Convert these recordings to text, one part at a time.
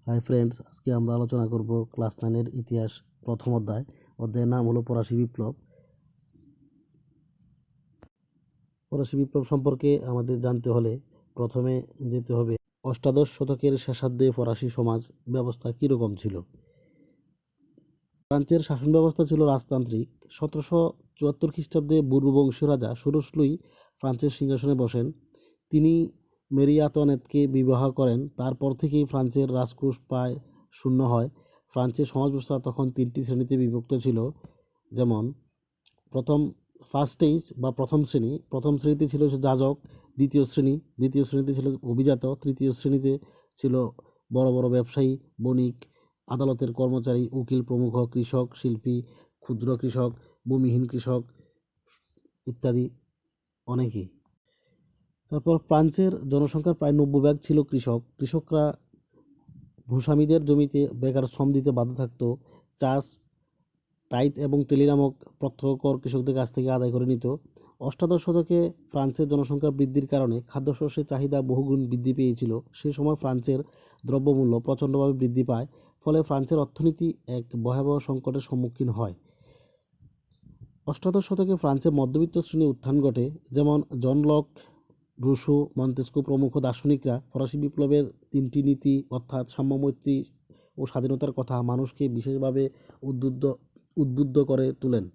Hi friends, আজকে আমরা আলোচনা করব ক্লাস 9-এর ইতিহাস প্রথম অধ্যায়ের নাম হলো ফরাসি বিপ্লব। ফরাসি বিপ্লব সম্পর্কে আমাদের জানতে হলে প্রথমে যেতে হবে অষ্টাদশ শতকের শেষার্ধে ফরাসি সমাজ ব্যবস্থা কীরকম ছিল। ফ্রান্সের শাসন ব্যবস্থা ছিল রাজতান্ত্রিক। 1774 খ্রিস্টাব্দে বুর্ববংশীয় রাজা ষোড়শ লুই ফ্রান্সের সিংহাসনে বসেন। তিনি মেরি আন্তোয়ানেতকে বিবাহ করেন। তারপর থেকেই ফ্রান্সের রাজকোষ প্রায় শূন্য হয়। ফ্রান্সের সমাজ ব্যবস্থা তখন 3টি শ্রেণীতে বিভক্ত ছিল, যেমন প্রথম শ্রেণী। প্রথম শ্রেণীতে ছিল যাজক। দ্বিতীয় শ্রেণীতে ছিল অভিজাত। তৃতীয় শ্রেণীতে ছিল বড় বড় ব্যবসায়ী, বণিক, আদালতের কর্মচারী, উকিল প্রমুখ, কৃষক, শিল্পী, ক্ষুদ্র কৃষক, ভূমিহীন কৃষক ইত্যাদি অনেকেই। তারপর ফ্রান্সের জনসংখ্যার প্রায় 90% ছিল কৃষক। কৃষকরা ভূস্বামীদের জমিতে বেকার শ্রম দিতে বাধ্য থাকত। চাষ, টাইথ এবং টেলি নামক প্রত্যক্ষ কর কৃষকদের কাছ থেকে আদায় করে নিত। অষ্টাদশ শতকে ফ্রান্সের জনসংখ্যা বৃদ্ধির কারণে খাদ্যশস্যের চাহিদা বহুগুণ বৃদ্ধি পেয়েছিল। সেই সময় ফ্রান্সের দ্রব্যমূল্য প্রচণ্ডভাবে বৃদ্ধি পায়, ফলে ফ্রান্সের অর্থনীতি এক ভয়াবহ সংকটের সম্মুখীন হয়। অষ্টাদশ শতকে ফ্রান্সের মধ্যবিত্ত শ্রেণীর উত্থান ঘটে, যেমন জন লক, রুশো, মন্তেস্কু প্রমুখ দার্শনিকরা ফরাসি বিপ্লবের 3টি নীতি অর্থাৎ সাম্যমৈত্রী ও স্বাধীনতার কথা মানুষকে বিশেষভাবে উদ্বুদ্ধ করে তোলেন।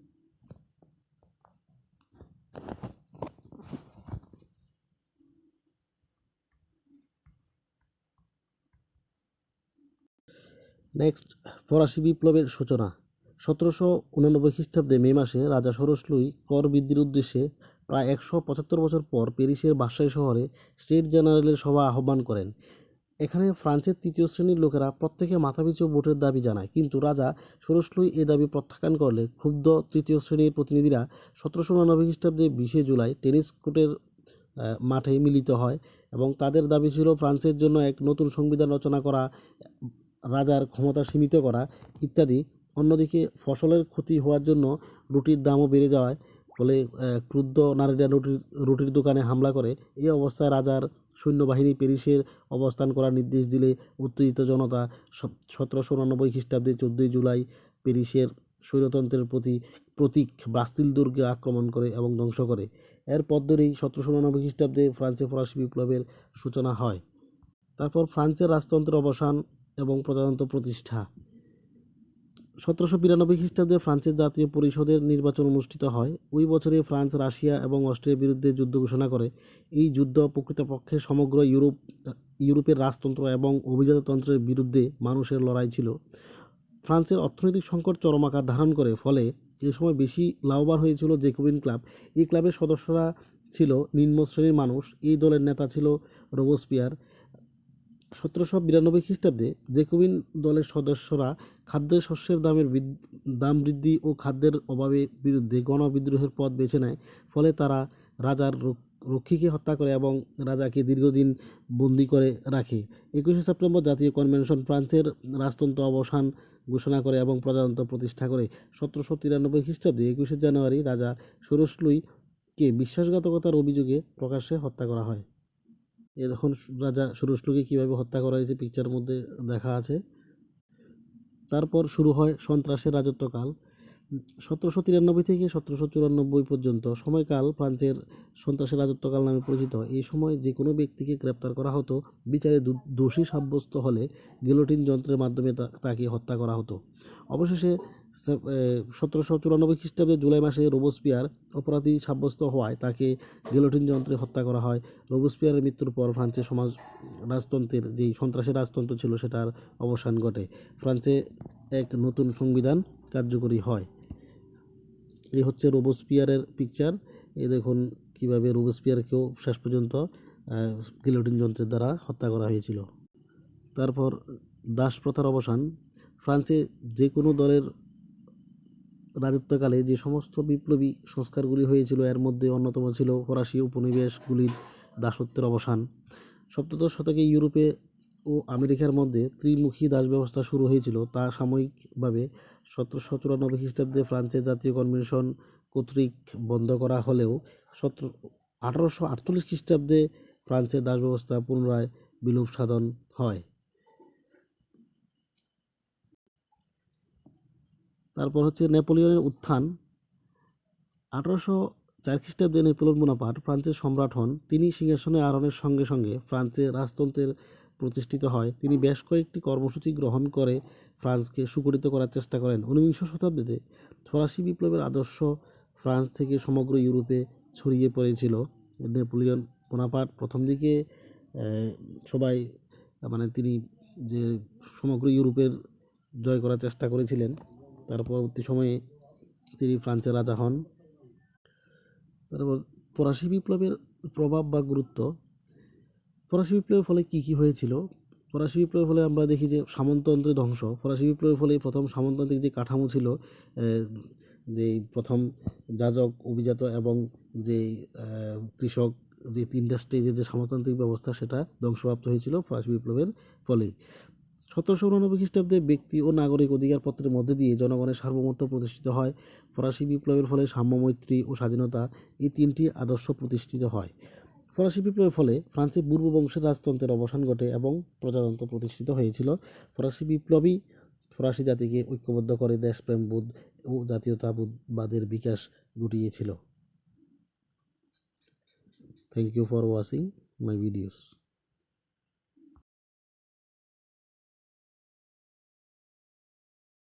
নেক্সট, ফরাসি বিপ্লবের সূচনা। 1789 খ্রিস্টাব্দে মে মাসে রাজা ষোড়শ লুই কর বৃদ্ধির উদ্দেশ্যে প্রায় 175 বছর পর প্যারিসের ভার্সাই শহরে স্টেট জেনারেলের সভা আহ্বান করেন। এখানে ফ্রান্সের তৃতীয় শ্রেণীর লোকেরা প্রত্যেকে মাথাপিছু ভোটের দাবি জানায়, কিন্তু রাজা ষোড়শ লুই এ দাবি প্রত্যাখ্যান করলে ক্ষুব্ধ তৃতীয় শ্রেণীর প্রতিনিধিরা 1789 খ্রিস্টাব্দে 20 জুলাই টেনিস কোর্টের মাঠে মিলিত হয় এবং তাদের দাবি ছিল ফ্রান্সের জন্য এক নতুন সংবিধান রচনা করা, রাজার ক্ষমতা সীমিত করা ইত্যাদি। অন্যদিকে ফসলের ক্ষতি হওয়ার জন্য রুটির দামও বেড়ে যাওয়ায় ফলে ক্রুদ্ধ নারীরা রুটির দোকানে হামলা করে। এই অবস্থায় রাজার সৈন্যবাহিনী প্যারিসের অবস্থান করার নির্দেশ দিলে উত্তেজিত জনতা 1789 খ্রিস্টাব্দে 14 জুলাই প্যারিসের স্বৈরতন্ত্রের প্রতীক বাস্তিল দুর্গে আক্রমণ করে এবং ধ্বংস করে। এর পর ধরেই 1789 খ্রিস্টাব্দে ফ্রান্সে ফরাসি বিপ্লবের সূচনা হয়। তারপর ফ্রান্সের রাজতন্ত্রের অবসান এবং প্রজাতন্ত্র প্রতিষ্ঠা। 1792 খ্রিস্টাব্দে ফ্রান্সের জাতীয় পরিষদের নির্বাচন অনুষ্ঠিত হয়। ওই বছরে ফ্রান্স রাশিয়া এবং অস্ট্রিয়ার বিরুদ্ধে যুদ্ধ ঘোষণা করে। এই যুদ্ধ প্রকৃতপক্ষে সমগ্র ইউরোপের রাজতন্ত্র এবং অভিজাততন্ত্রের বিরুদ্ধে মানুষের লড়াই ছিল। ফ্রান্সের অর্থনৈতিক সংকট চরম আকার ধারণ করে, ফলে এ সময় বেশি লাভবান হয়েছিল জ্যাকোবিন ক্লাব। এই ক্লাবের সদস্যরা ছিল নিম্ন শ্রেণীর মানুষ। এই দলের নেতা ছিল রোবসপিয়ার। 1792 খ্রিস্টাব্দে জ্যাকোবিন দলের সদস্যরা খাদ্যশস্যের দাম বৃদ্ধি ও খাদ্যের অভাবের বিরুদ্ধে গণবিদ্রোহের পথ বেছে নেয়। ফলে তারা রাজার রক্ষীকে হত্যা করে এবং রাজাকে দীর্ঘদিন বন্দী করে রাখে। 21 সেপ্টেম্বর জাতীয় কনভেনশন ফ্রান্সের রাজতন্ত্র অবসান ঘোষণা করে এবং প্রজাতন্ত্র প্রতিষ্ঠা করে। 1793 খ্রিস্টাব্দে 21 জানুয়ারি রাজা ষোড়শ লুইকে বিশ্বাসঘাতকতার অভিযোগে প্রকাশ্যে হত্যা করা হয়। এ দেখুন রাজা ষোড়শ লুইকে কীভাবে হত্যা করা হয়েছে পিকচারের মধ্যে দেখা আছে। তারপর শুরু হয় সন্ত্রাসের রাজত্বকাল। 1793 থেকে 1794 পর্যন্ত সময়কাল ফ্রান্সের সন্ত্রাসের রাজত্বকাল নামে পরিচিত। এই সময় যে কোনো ব্যক্তিকে গ্রেপ্তার করা হতো। বিচারে দোষী সাব্যস্ত হলে গিলোটিন যন্ত্রের মাধ্যমে তাকে হত্যা করা হতো। অবশেষে 1794 খ্রিস্টাব্দে জুলাই মাসে রোবসপিয়ার অপরাধী সাব্যস্ত হওয়ায় তাকে গিলোটিন যন্ত্রে হত্যা করা হয়। রোবসপিয়ারের মৃত্যুর পর ফ্রান্সের রাজতন্ত্রের যেই সন্ত্রাসের রাজতন্ত্র ছিল সেটার অবসান ঘটে। ফ্রান্সে এক নতুন সংবিধান কার্যকরী হয়। এই হচ্ছে রোবসপিয়ারের পিকচার। এই দেখুন কীভাবে রোবসপিয়ারকেও শেষ পর্যন্ত গিলোটিন যন্ত্রের দ্বারা হত্যা করা হয়েছিল। তারপর দাসপ্রথার অবসান। ফ্রান্সে যে কোনো দলের রাজত্বকালে যে সমস্ত বিপ্লবী সংস্কারগুলি হয়েছিল এর মধ্যে অন্যতম ছিল ফরাসি উপনিবেশগুলির দাসত্বের অবসান। সপ্তদশ শতকে ইউরোপে ও আমেরিকার মধ্যে ত্রিমুখী দাস ব্যবস্থা শুরু হয়েছিল, তা সাময়িকভাবে 1794 খ্রিস্টাব্দে ফ্রান্সের জাতীয় কনভেনশন কর্তৃক বন্ধ করা হলেও 1848 খ্রিস্টাব্দে ফ্রান্সের দাস ব্যবস্থা পুনরায় বিলোপ সাধন হয়। তারপর হচ্ছে নেপোলিয়নের উত্থান। 1804 খ্রিস্টাব্দে নেপোলিয়ন বোনাপার্ট ফ্রান্সের সম্রাট হন। তিনি সিংহাসনে আরোহণের সঙ্গে সঙ্গে ফ্রান্সে রাজতন্ত্রের প্রতিষ্ঠিত হয়। তিনি বেশ কয়েকটি কর্মসূচি গ্রহণ করে ফ্রান্সকে সুগঠিত করার চেষ্টা করেন। 19বিংশ শতাব্দীতে ফরাসি বিপ্লবের আদর্শ ফ্রান্স থেকে সমগ্র ইউরোপে ছড়িয়ে পড়েছিল। নেপোলিয়ন বোনাপার্ট প্রথম দিকে সবাই মানে তিনি যে সমগ্র ইউরোপের জয় করার চেষ্টা করেছিলেন, তার পরবর্তী সময়ে তিনি ফ্রান্সের রাজা হন। তারপর ফরাসি বিপ্লবের প্রভাব বা গুরুত্ব। ফরাসি বিপ্লবের ফলে কী কী হয়েছিল? ফরাসি বিপ্লবের ফলে আমরা দেখি যে সামন্ততন্ত্রের ধ্বংস। ফরাসি বিপ্লবের ফলে প্রথম সামন্ততান্ত্রিক যে কাঠামো ছিল, যেই প্রথম যাজক, অভিজাত এবং যেই কৃষক, যে তিনটা স্টেজের যে সামন্ততান্ত্রিক ব্যবস্থা, সেটা ধ্বংসপ্রাপ্ত হয়েছিল ফরাসি বিপ্লবের ফলেই। 1789 খ্রিস্টাব্দে ব্যক্তি ও নাগরিক অধিকারপত্রের মধ্যে দিয়ে জনগণের সার্বভৌমত্ব প্রতিষ্ঠিত হয়। ফরাসি বিপ্লবের ফলে সাম্য, মৈত্রী ও স্বাধীনতা, এই তিনটি আদর্শ প্রতিষ্ঠিত হয়। ফরাসি বিপ্লবের ফলে ফ্রান্সে পূর্ব বংশের রাজতন্ত্রের অবসান ঘটে এবং প্রজাতন্ত্র প্রতিষ্ঠিত হয়েছিল। ফরাসি বিপ্লবী ফরাসি জাতিকে ঐক্যবদ্ধ করে দেশপ্রেম বোধ ও জাতীয়তাবাদের বিকাশ ঘটিয়েছিল। Thank you for watching my videos.